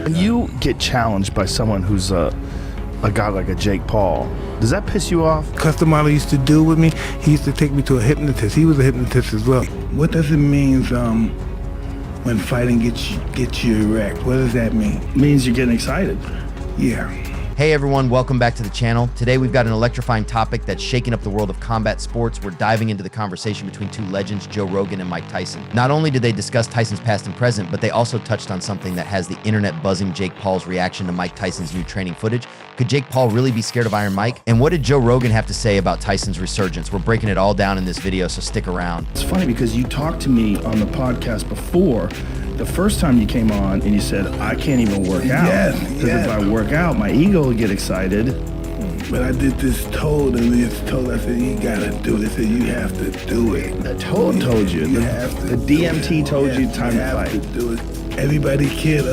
When you get challenged by someone who's a guy like a Jake Paul, does that piss you off? Kus D'Amato used to do with me, he used to take me to a hypnotist. He was a hypnotist as well. What does it mean when fighting gets you erect? What does that mean? It means you're getting excited. Yeah. Hey everyone, welcome back to the channel. Today we've got an electrifying topic that's shaking up the world of combat sports. We're diving into the conversation between two legends, Joe Rogan and Mike Tyson. Not only did they discuss Tyson's past and present, but they also touched on something that has the internet buzzing: Jake Paul's reaction to Mike Tyson's new training footage. Could Jake Paul really be scared of Iron Mike? And what did Joe Rogan have to say about Tyson's resurgence? We're breaking it all down in this video, so stick around. It's funny because you talked to me on the podcast before, the first time you came on, and you said, I can't even work out. Because if I work out, my ego will get excited. But I did this told, and this told, I said, you gotta do this, and you have to do it. The told you. The DMT told you time to fight. You have to do it. Everybody can't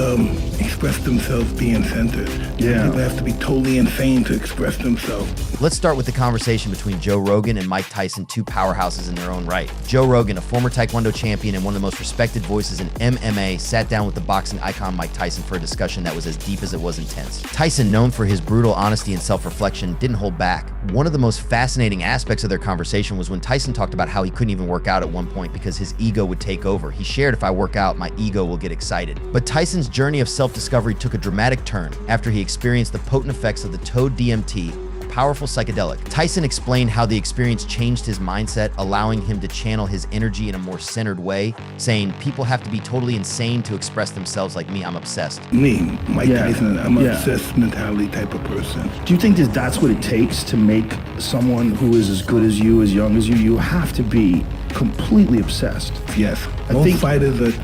express themselves being centered. Yeah. People have to be totally insane to express themselves. Let's start with the conversation between Joe Rogan and Mike Tyson, two powerhouses in their own right. Joe Rogan, a former Taekwondo champion and one of the most respected voices in MMA, sat down with the boxing icon Mike Tyson for a discussion that was as deep as it was intense. Tyson, known for his brutal honesty and self-reflection, didn't hold back. One of the most fascinating aspects of their conversation was when Tyson talked about how he couldn't even work out at one point because his ego would take over. He shared, if I work out, my ego will get excited. But Tyson's journey of self-discovery took a dramatic turn after he experienced the potent effects of the toad DMT, a powerful psychedelic. Tyson explained how the experience changed his mindset, allowing him to channel his energy in a more centered way, saying, people have to be totally insane to express themselves like me, I'm obsessed. Me, Mike Tyson, I'm an obsessed mentality type of person. Do you think that's what it takes to make someone who is as good as you, as young as you? You have to be completely obsessed. Yes. I think fighters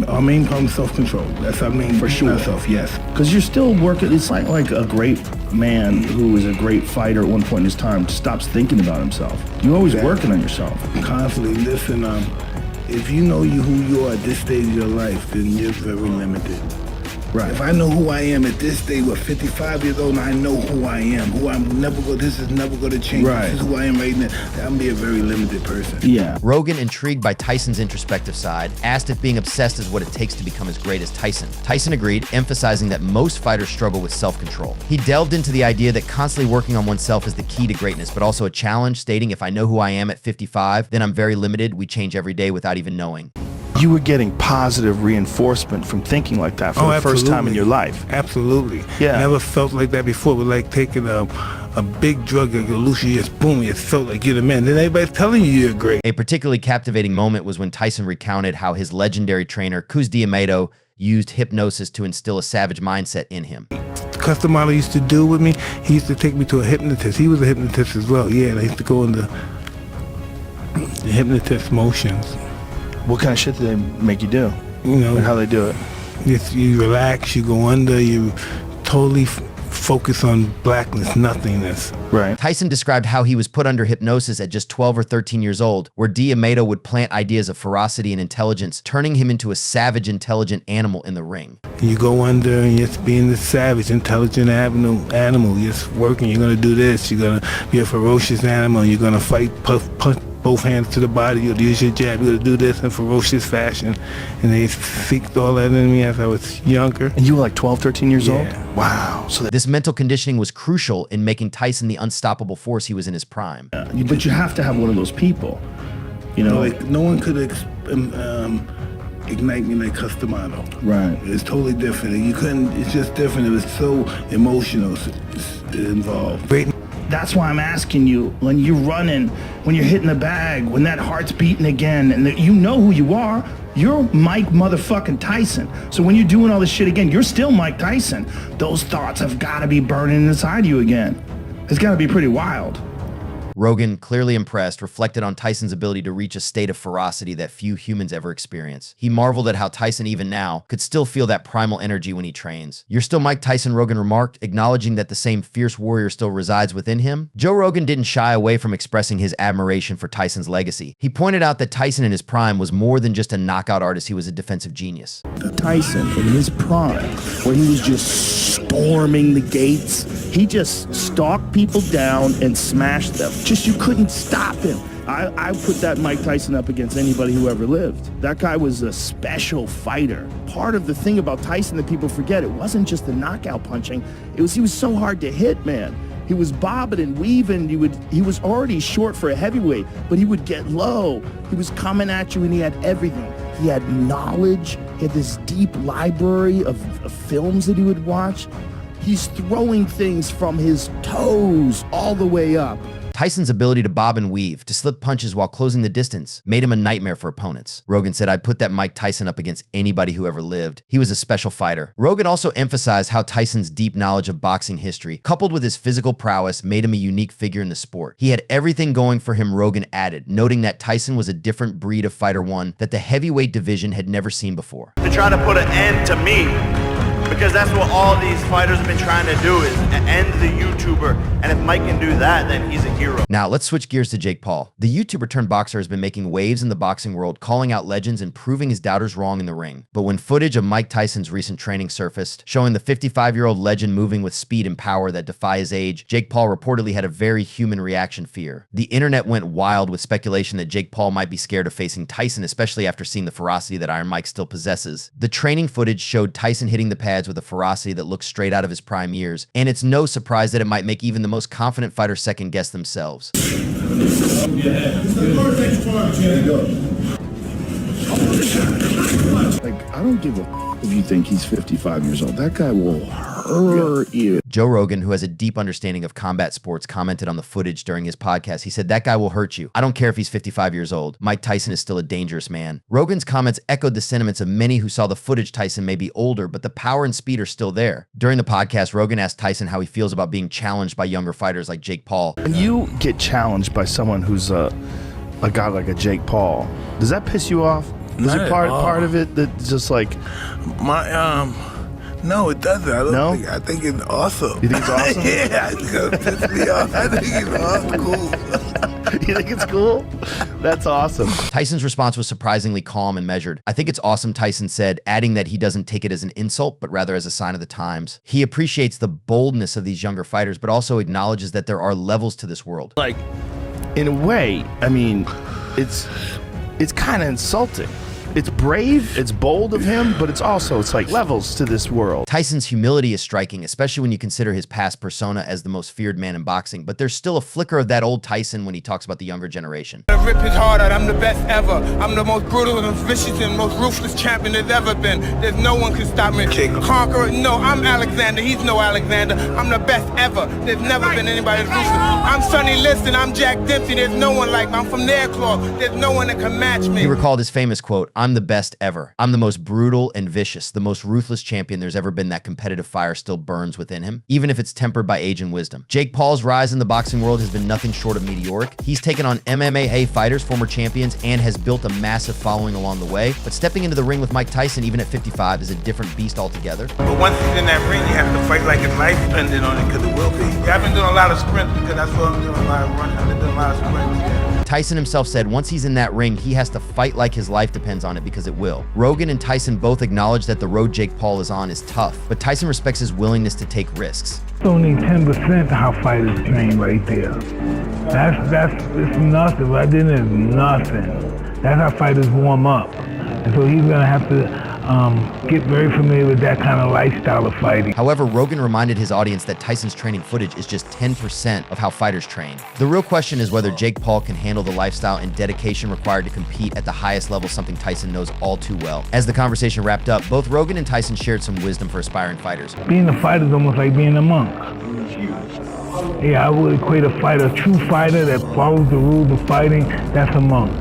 our main problem is self-control. That's our main, for sure. Yes. Because you're still working. It's like a great man who is a great fighter at one point in his time stops thinking about himself. You're always working on yourself. Constantly. Listen, if you know who you are at this stage of your life, then you're very limited. Right. If I know who I am at this stage, we're 55 years old, and I know who I am, this is never going to change. Right. This is who I am right now. I'm be a very limited person. Yeah. Rogan, intrigued by Tyson's introspective side, asked if being obsessed is what it takes to become as great as Tyson. Tyson agreed, emphasizing that most fighters struggle with self-control. He delved into the idea that constantly working on oneself is the key to greatness, but also a challenge, stating, if I know who I am at 55, then I'm very limited. We change every day without even knowing. You were getting positive reinforcement from thinking like that for the first time in your life. Absolutely. Yeah. Never felt like that before. It was like taking a big drug like a Lucy, just boom, it felt like you're the man. Then everybody's telling you you're great. A particularly captivating moment was when Tyson recounted how his legendary trainer, Kus D'Amato, used hypnosis to instill a savage mindset in him. Kus D'Amato used to do with me, he used to take me to a hypnotist. He was a hypnotist as well. Yeah, and I used to go into the hypnotist motions. What kind of shit do they make you do? You know, and how they do it? You relax, you go under, you totally focus on blackness, nothingness. Right. Tyson described how he was put under hypnosis at just 12 or 13 years old, where D'Amato would plant ideas of ferocity and intelligence, turning him into a savage, intelligent animal in the ring. You go under and you're just being the savage, intelligent animal. You're just working, you're gonna do this, you're gonna be a ferocious animal, you're gonna fight, punch both hands to the body, you'll use your jab, you're gonna do this in ferocious fashion. And they seeked all that in me as I was younger. And you were like 12, 13 years old? Wow. So this mental conditioning was crucial in making Tyson the unstoppable force he was in his prime. But you have to have one of those people, you know? Like, no one could ignite me like Kus D'Amato. Right. It's totally different. You couldn't, it's just different. It was so emotional involved. That's why I'm asking you, when you're running, when you're hitting the bag, when that heart's beating again, and you know who you are, you're Mike motherfucking Tyson. So when you're doing all this shit again, you're still Mike Tyson. Those thoughts have got to be burning inside you again. It's got to be pretty wild. Rogan, clearly impressed, reflected on Tyson's ability to reach a state of ferocity that few humans ever experience. He marveled at how Tyson, even now, could still feel that primal energy when he trains. "You're still Mike Tyson," Rogan remarked, acknowledging that the same fierce warrior still resides within him. Joe Rogan didn't shy away from expressing his admiration for Tyson's legacy. He pointed out that Tyson in his prime was more than just a knockout artist, he was a defensive genius. Tyson in his prime, where he was just storming the gates, he just stalked people down and smashed them. Just, you couldn't stop him. I put that Mike Tyson up against anybody who ever lived. That guy was a special fighter. Part of the thing about Tyson that people forget, it wasn't just the knockout punching. He was so hard to hit, man. He was bobbing and weaving. He was already short for a heavyweight, but he would get low. He was coming at you and he had everything. He had knowledge. He had this deep library of films that he would watch. He's throwing things from his toes all the way up. Tyson's ability to bob and weave, to slip punches while closing the distance, made him a nightmare for opponents. Rogan said, "I'd put that Mike Tyson up against anybody who ever lived. He was a special fighter." Rogan also emphasized how Tyson's deep knowledge of boxing history, coupled with his physical prowess, made him a unique figure in the sport. He had everything going for him, Rogan added, noting that Tyson was a different breed of fighter, one that the heavyweight division had never seen before. To try to put an end to me, because that's what all these fighters have been trying to do, is end the YouTuber. And if Mike can do that, then he's a hero. Now, let's switch gears to Jake Paul. The YouTuber turned boxer has been making waves in the boxing world, calling out legends and proving his doubters wrong in the ring. But when footage of Mike Tyson's recent training surfaced, showing the 55-year-old legend moving with speed and power that defy his age, Jake Paul reportedly had a very human reaction: fear. The internet went wild with speculation that Jake Paul might be scared of facing Tyson, especially after seeing the ferocity that Iron Mike still possesses. The training footage showed Tyson hitting the pads with a ferocity that looks straight out of his prime years, and it's no surprise that it might make even the most confident fighter second guess themselves. Like, I don't give a if you think he's 55 years old. That guy will hurt you. Joe Rogan, who has a deep understanding of combat sports, commented on the footage during his podcast. He said, "That guy will hurt you. I don't care if he's 55 years old. Mike Tyson is still a dangerous man." Rogan's comments echoed the sentiments of many who saw the footage. Tyson may be older, but the power and speed are still there. During the podcast, Rogan asked Tyson how he feels about being challenged by younger fighters like Jake Paul. When you get challenged by someone who's a guy like a Jake Paul, does that piss you off? Is it part of it that's just like no, it doesn't. I think it's awesome. You think it's awesome? Yeah, it's gonna piss me off. I think it's awesome. Cool. You think it's cool? That's awesome. Tyson's response was surprisingly calm and measured. "I think it's awesome," Tyson said, adding that he doesn't take it as an insult, but rather as a sign of the times. He appreciates the boldness of these younger fighters, but also acknowledges that there are levels to this world. Like, in a way, I mean, it's kind of insulting. It's brave, it's bold of him, but it's like levels to this world. Tyson's humility is striking, especially when you consider his past persona as the most feared man in boxing, but there's still a flicker of that old Tyson when he talks about the younger generation. I rip his heart out. I'm the best ever. I'm the most brutal and vicious and most ruthless champion there's ever been. There's no one can stop me. Conqueror, no, I'm Alexander. He's no Alexander. I'm the best ever. There's never been anybody as ruthless. I'm Sonny Liston. I'm Jack Dempsey. There's no one like me. I'm from their claw. There's no one that can match me. He recalled his famous quote, "I'm the best ever. I'm the most brutal and vicious, the most ruthless champion there's ever been." That competitive fire still burns within him, even if it's tempered by age and wisdom. Jake Paul's rise in the boxing world has been nothing short of meteoric. He's taken on MMA fighters, former champions, and has built a massive following along the way. But stepping into the ring with Mike Tyson, even at 55, is a different beast altogether. But once he's in that ring, you have to fight like it's life depending on it, because it will be. Yeah, I've been doing a lot of sprints because that's what I'm doing, a lot of running. I've been doing a lot of sprints. Tyson himself said once he's in that ring, he has to fight like his life depends on it, because it will. Rogan and Tyson both acknowledge that the road Jake Paul is on is tough, but Tyson respects his willingness to take risks. It's only 10% of how fighters train right there. It's nothing. What I did is nothing. That's how fighters warm up. And so he's gonna have to get very familiar with that kind of lifestyle of fighting. However, Rogan reminded his audience that Tyson's training footage is just 10% of how fighters train. The real question is whether Jake Paul can handle the lifestyle and dedication required to compete at the highest level, something Tyson knows all too well. As the conversation wrapped up, both Rogan and Tyson shared some wisdom for aspiring fighters. Being a fighter is almost like being a monk. Yeah, I would equate a fighter, a true fighter that follows the rules of fighting, that's a monk.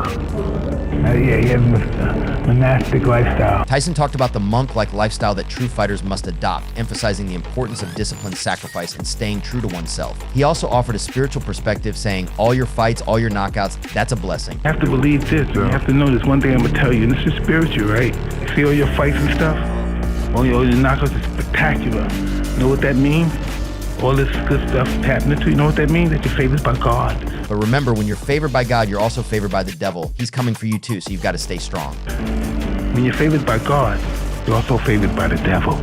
Yeah, he has a monastic lifestyle. Tyson talked about the monk-like lifestyle that true fighters must adopt, emphasizing the importance of discipline, sacrifice, and staying true to oneself. He also offered a spiritual perspective, saying, all your fights, all your knockouts, that's a blessing. You have to believe this, you have to know this. One thing I'm gonna tell you, and this is spiritual, right? You see all your fights and stuff? All your knockouts is spectacular. You know what that means? All this good stuff happening to you, know what that means? That you're favored by God. But remember, when you're favored by God, you're also favored by the devil. He's coming for you too, so you've got to stay strong. When you're favored by God, you're also favored by the devil.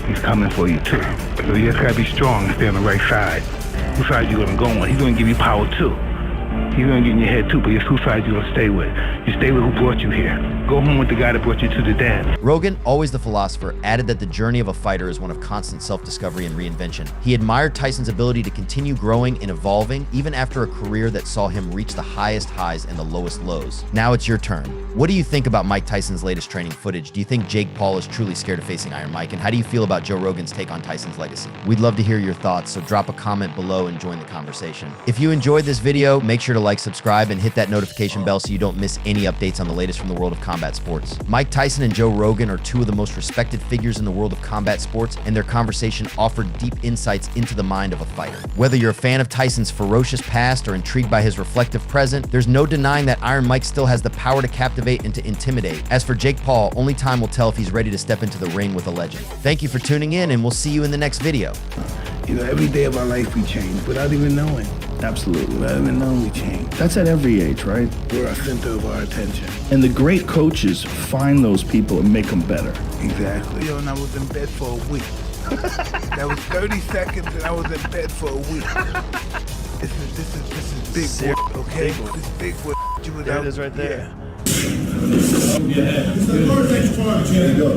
He's coming for you too. So you just gotta be strong and stay on the right side. What side you gonna go on? He's gonna give you power too. He's gonna get in your head too, but it's whose side you're gonna stay with. You stay with who brought you here. Go home with the guy that brought you to the dance. Rogan, always the philosopher, added that the journey of a fighter is one of constant self-discovery and reinvention. He admired Tyson's ability to continue growing and evolving, even after a career that saw him reach the highest highs and the lowest lows. Now it's your turn. What do you think about Mike Tyson's latest training footage? Do you think Jake Paul is truly scared of facing Iron Mike? And how do you feel about Joe Rogan's take on Tyson's legacy? We'd love to hear your thoughts, so drop a comment below and join the conversation. If you enjoyed this video, make sure to like, subscribe, and hit that notification bell so you don't miss any updates on the latest from the world of combat sports. Mike Tyson and Joe Rogan are two of the most respected figures in the world of combat sports, and their conversation offered deep insights into the mind of a fighter. Whether you're a fan of Tyson's ferocious past or intrigued by his reflective present, there's no denying that Iron Mike still has the power to captivate and to intimidate. As for Jake Paul, only time will tell if he's ready to step into the ring with a legend. Thank you for tuning in, and we'll see you in the next video. You know, every day of our life we change without even knowing. Absolutely. Without even knowing we change. That's at every age, right? We're our center of our attention. And the great coaches find those people and make them better. Exactly. Yo, and I was in bed for a week. That was 30 seconds and I was in bed for a week. This is big work, okay? This big work. There it is right there. Yeah. It's the perfect part, Django.